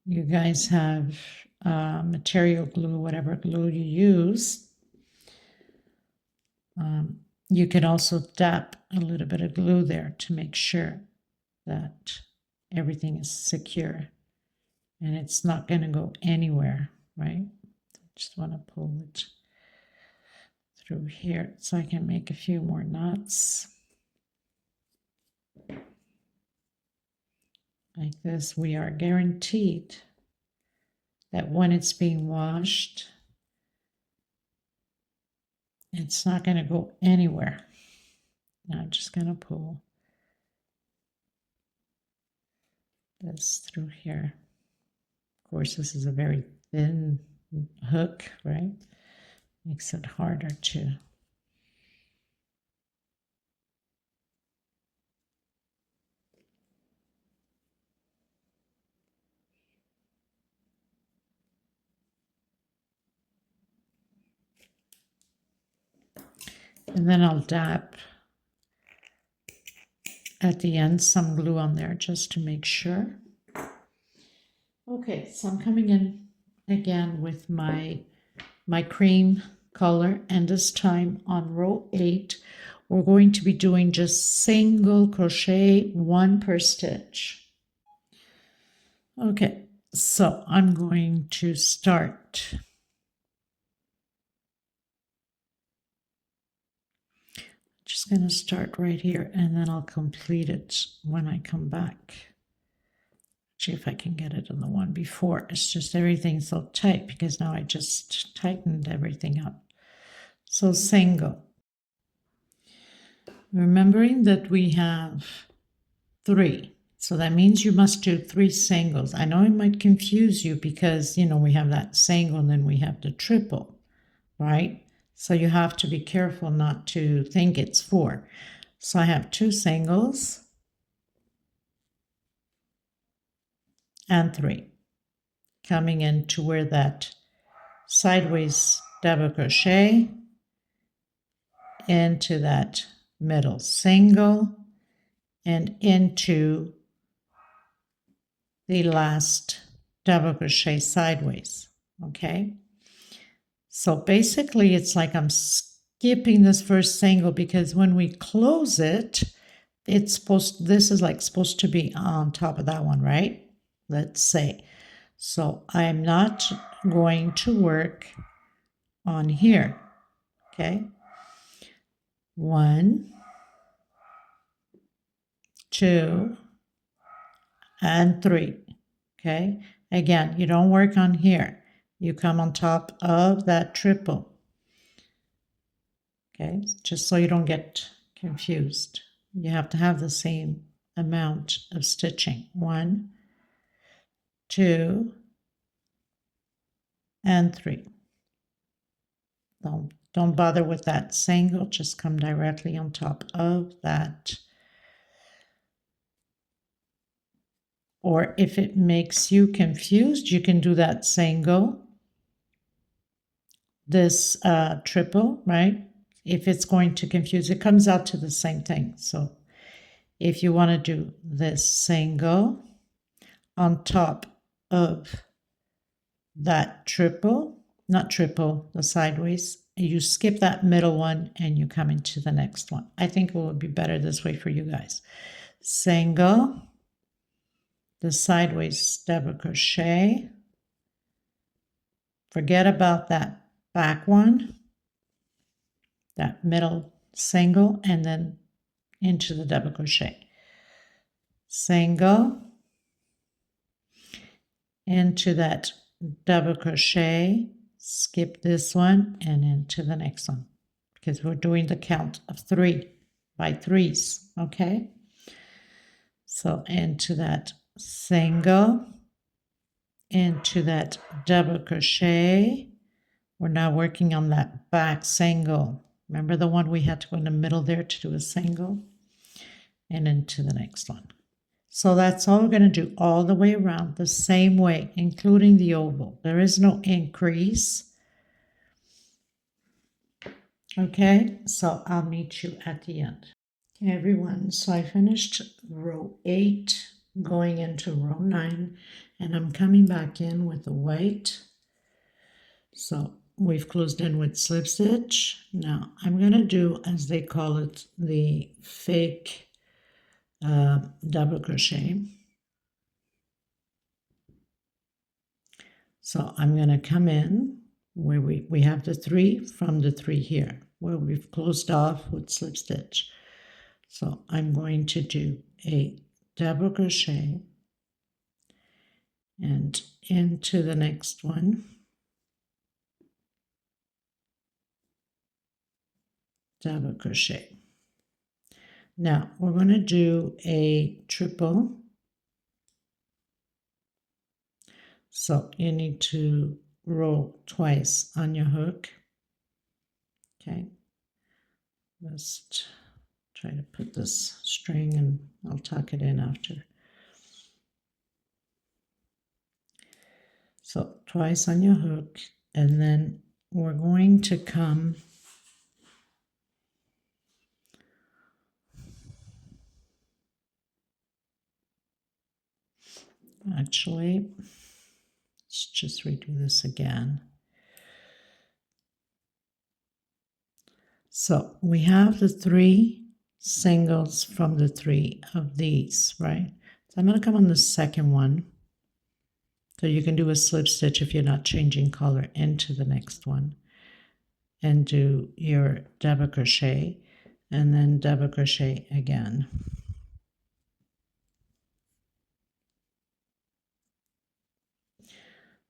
You guys have material glue, whatever glue you use. You can also dab a little bit of glue there to make sure that everything is secure and it's not going to go anywhere, right? Just want to pull it through here so I can make a few more knots. Like this, we are guaranteed that when it's being washed, it's not going to go anywhere. Now I'm just going to pull this through here. Of course, this is a very thin hook, right? Makes it harder to. And then I'll dab at the end some glue on there just to make sure. Okay, so I'm coming in again with my cream color, and this time on row 8 we're going to be doing just single crochet, 1 per stitch. Okay, so I'm going to start. Just going to start right here and then I'll complete it when I come back. See if I can get it on the one before. It's just everything's so tight because now I just tightened everything up. So single. Remembering that we have 3. So that means you must do 3 singles. I know it might confuse you because, you know, we have that single and then we have the triple, right? So you have to be careful not to think it's 4. So I have 2 singles and 3 coming into where that sideways double crochet into that middle single and into the last double crochet sideways. Okay, so basically it's like I'm skipping this first single because when we close it, it's supposed, this is like supposed to be on top of that one, right? Let's say. So I'm not going to work on here. Okay, 1, 2, and 3. Okay, again, you don't work on here. You come on top of that triple. Okay, just so you don't get confused. You have to have the same amount of stitching. 1, 2, and 3. Don't bother with that single, just come directly on top of that. Or if it makes you confused, you can do that single, this triple, right? If it's going to confuse, it comes out to the same thing. So if you want to do this single on top of that triple, not triple, the sideways, you skip that middle one and you come into the next one. I think it would be better this way for you guys. Single, the sideways double crochet, forget about that back one, that middle single, and then into the double crochet. Single, into that double crochet, skip this one and into the next one because we're doing the count of 3 by 3s. Okay, so into that single, into that double crochet. We're now working on that back single. Remember the one we had to go in the middle there to do a single, and into the next one. So that's all we're going to do all the way around the same way, including the oval. There is no increase. Okay, so I'll meet you at the end. Okay, everyone, so I finished row 8, going into row 9, and I'm coming back in with the white. So we've closed in with slip stitch. Now I'm going to do, as they call it, the fake double crochet. So I'm going to come in where we have the 3 from the 3 here, where we've closed off with slip stitch. So I'm going to do a double crochet and into the next one, double crochet. Now we're going to do a triple. So you need to roll twice on your hook. Okay, just try to put this string and I'll tuck it in after. So twice on your hook, and then we're going to come actually, let's just redo this again. So we have the 3 singles from the 3 of these, right? So I'm going to come on the second one. So you can do a slip stitch if you're not changing color into the next one, and do your double crochet and then double crochet again.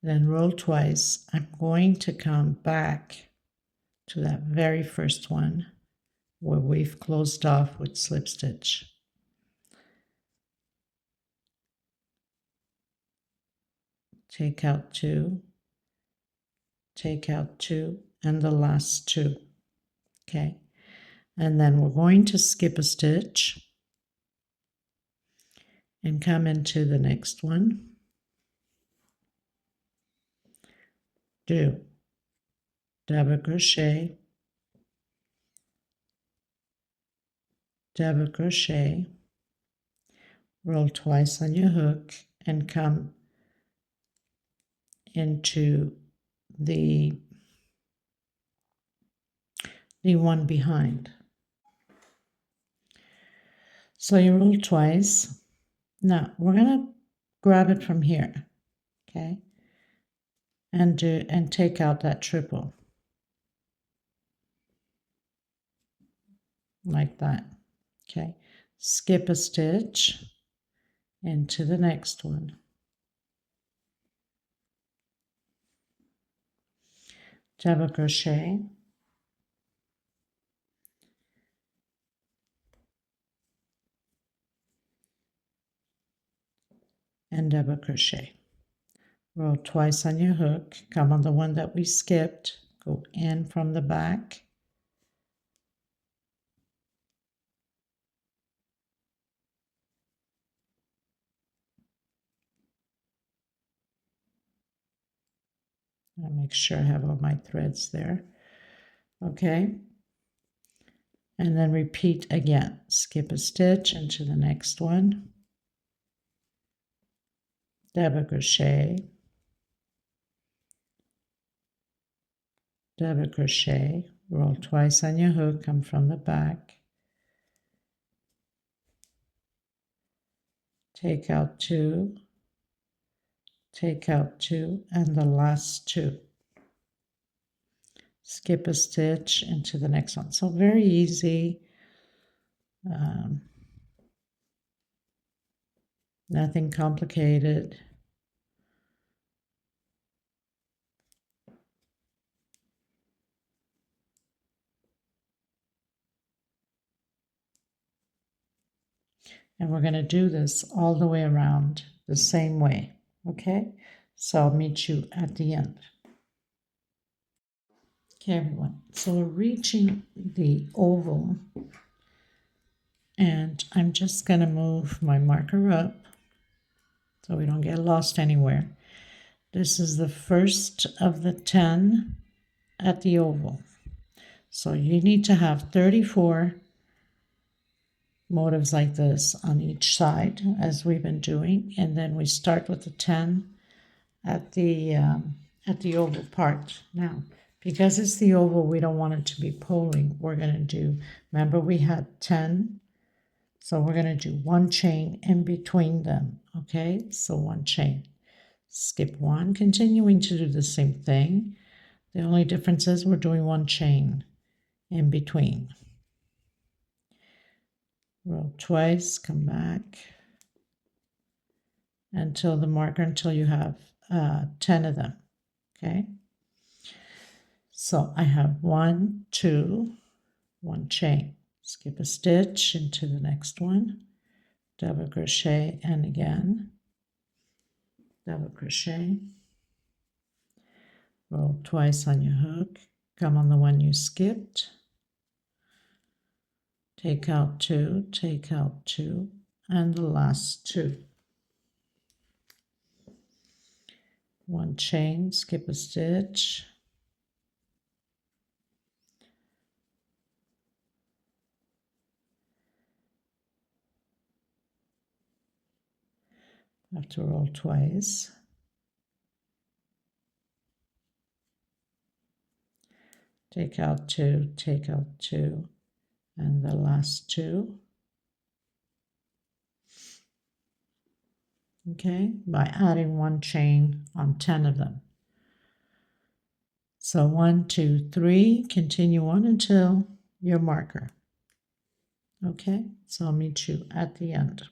then roll twice. I'm going to come back to that very first one where we've closed off with slip stitch. Take out 2, take out 2, and the last 2. Okay, and then we're going to skip a stitch and come into the next one. Do double crochet, double crochet, roll twice on your hook, and come into the one behind. So you roll twice. Now we're going to grab it from here, okay, and take out that triple like that. Okay, skip a stitch into the next one. Double crochet, and double crochet. Roll twice on your hook, come on the one that we skipped, go in from the back, I'll make sure I have all my threads there. Okay, and then repeat again. Skip a stitch into the next one, double crochet, double crochet, roll twice on your hook, come from the back, take out 2, take out 2, and the last 2. Skip a stitch into the next one. So very easy. Nothing complicated. And we're going to do this all the way around the same way. Okay, so I'll meet you at the end. Okay, everyone, so we're reaching the oval, and I'm just going to move my marker up so we don't get lost anywhere. This is the first of the 10 at the oval. So you need to have 34 motives like this on each side, as we've been doing, and then we start with the 10 at the oval part. Now, because it's the oval, we don't want it to be pulling. We're going to do, remember we had 10, so we're going to do 1 chain in between them. Okay, so 1 chain, skip 1, continuing to do the same thing. The only difference is we're doing 1 chain in between. Roll twice, come back until the marker, until you have 10 of them. Okay, so I have 1, 2, 1 chain, skip a stitch into the next one, double crochet, and again double crochet, roll twice on your hook, come on the one you skipped, take out 2, take out 2, and the last 2. 1 chain, skip a stitch, have to roll twice, take out 2, take out 2, and the last 2. Okay, by adding 1 chain on 10 of them. So 1, 2, 3, continue on until your marker. Okay, so I'll meet you at the end.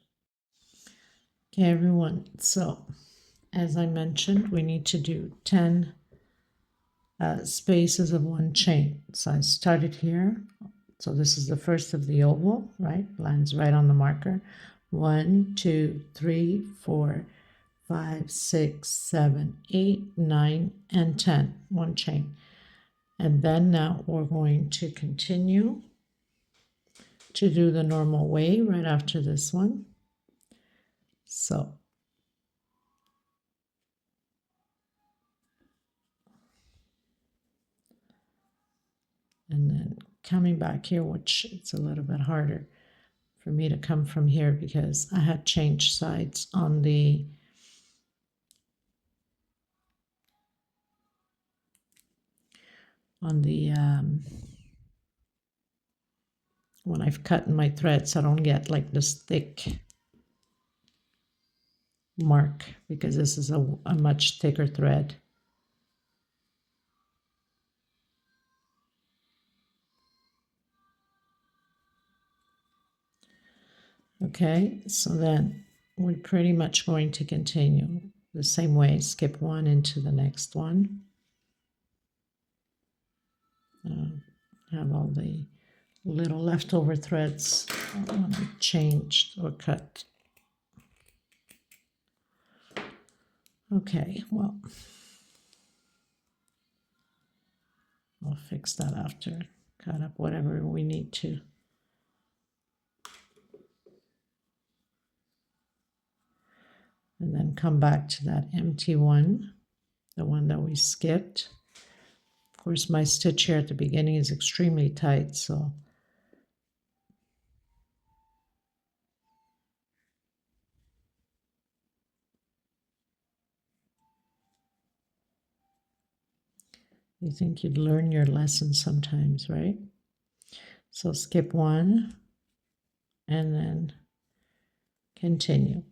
Okay, everyone, so as I mentioned, we need to do 10 spaces of one chain. So I started here. So this is the first of the oval, right? Lands right on the marker. 1, 2, 3, 4, 5, 6, 7, 8, 9, and 10. One chain. And then now we're going to continue to do the normal way right after this one. So and then coming back here, which it's a little bit harder for me to come from here because I had changed sides on the when I've cut in my threads, I don't get like this thick mark because this is a much thicker thread. Okay, so then we're pretty much going to continue the same way, skip one into the next one. Have all the little leftover threads when I changed or cut. Okay, well, I'll fix that after. Cut up whatever we need to. And then come back to that empty one, the one that we skipped. Of course, my stitch here at the beginning is extremely tight, so you think you'd learn your lesson sometimes, right? So skip one and then continue.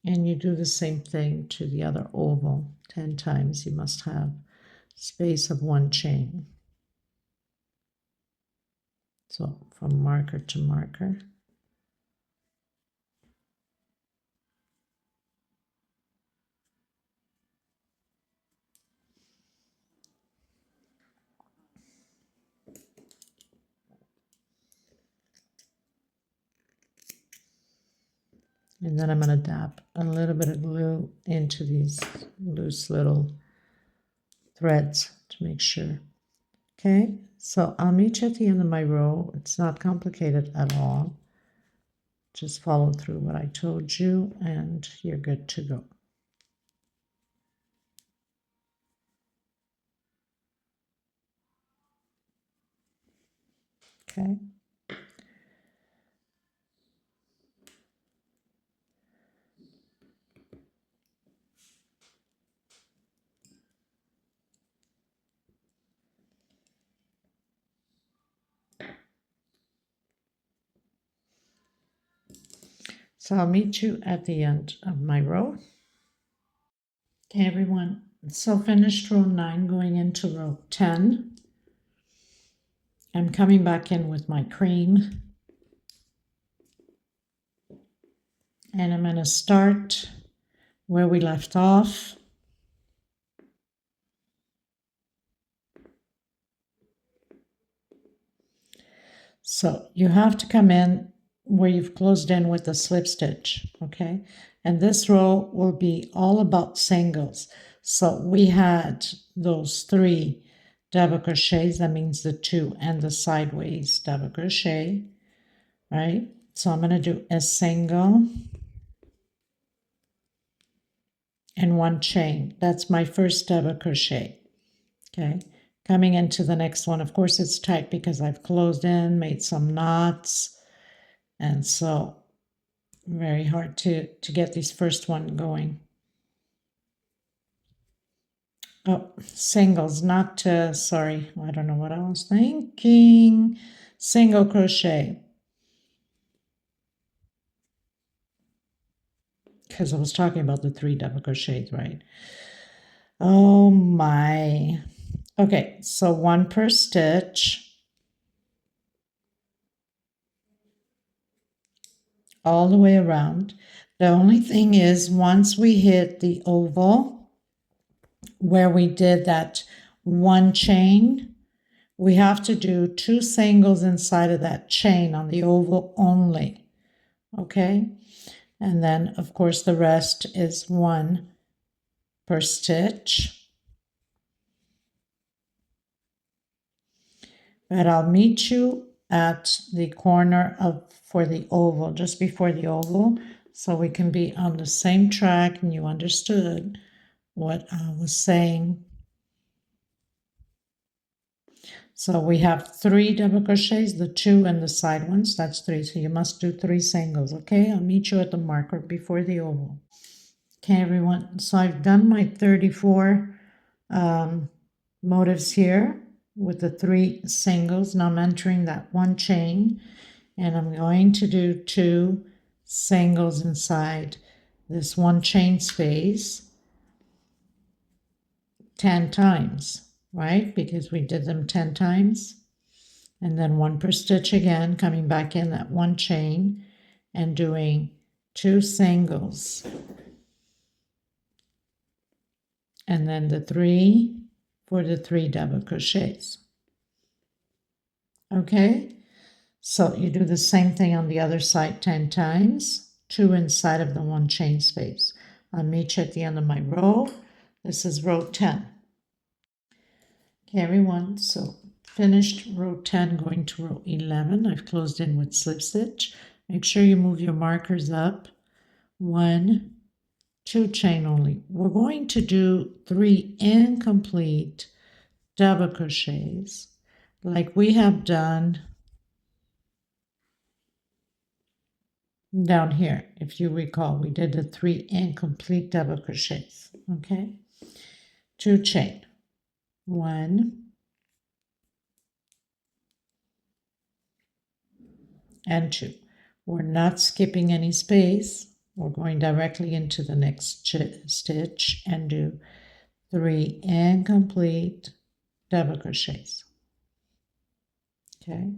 And you do the same thing to the other oval. 10 times you must have space of one chain. So from marker to marker. And then I'm going to dab a little bit of glue into these loose little threads to make sure. Okay, so I'll meet you at the end of my row. It's not complicated at all. Just follow through what I told you and you're good to go. Okay. So I'll meet you at the end of my row. Okay, everyone. So finished row 9, going into row 10. I'm coming back in with my cream. And I'm going to start where we left off. So you have to come in where you've closed in with a slip stitch, okay? And this row will be all about singles. So we had those 3 double crochets, that means the 2 and the sideways double crochet, right? So I'm going to do a single and 1 chain. That's my first double crochet, okay? Coming into the next one, of course it's tight because I've closed in, made some knots, and so very hard to get this first one going. Oh, singles, not sorry, I don't know what I was thinking. Single crochet. Because I was talking about the 3 double crochets, right? Oh my. Okay, so 1 per stitch. All the way around. The only thing is, once we hit the oval where we did that one chain, we have to do 2 singles inside of that chain on the oval only, okay? And then, of course, the rest is 1 per stitch. But I'll meet you at the corner for the oval, just before the oval, so we can be on the same track and you understood what I was saying. So we have 3 double crochets, the 2 and the side ones, that's 3. So you must do 3 singles, okay? I'll meet you at the marker before the oval. Okay, everyone, so I've done my 34 motives here with the 3 singles. Now I'm entering that 1 chain, and I'm going to do 2 singles inside this 1 chain space 10 times, right? Because we did them 10 times. And then 1 per stitch again, coming back in that 1 chain and doing 2 singles. And then the 3 for the 3 double crochets. Okay, so you do the same thing on the other side 10 times, 2 inside of the 1 chain space. I'll meet you at the end of my row. This is row 10. Okay, everyone, so finished row 10, going to row 11. I've closed in with slip stitch. Make sure you move your markers up. 1, 2 chain only. We're going to do 3 incomplete double crochets like we have done down here. If you recall, we did the 3 incomplete double crochets. Okay, 2 chain, 1 and 2. We're not skipping any space. We're going directly into the next stitch and do 3 incomplete double crochets. Okay,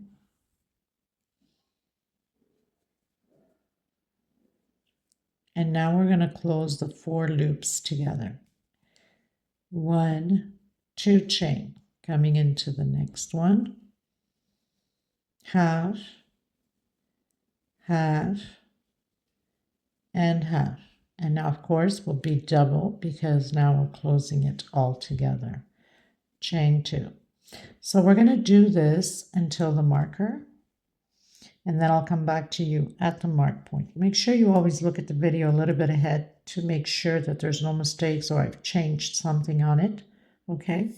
and now we're going to close the 4 loops together. 1, 2 chain, coming into the next one, half, half, and half. And now, of course, will be double because now we're closing it all together. Chain 2. So we're going to do this until the marker, and then I'll come back to you at the mark point. Make sure you always look at the video a little bit ahead to make sure that there's no mistakes or I've changed something on it. Okay,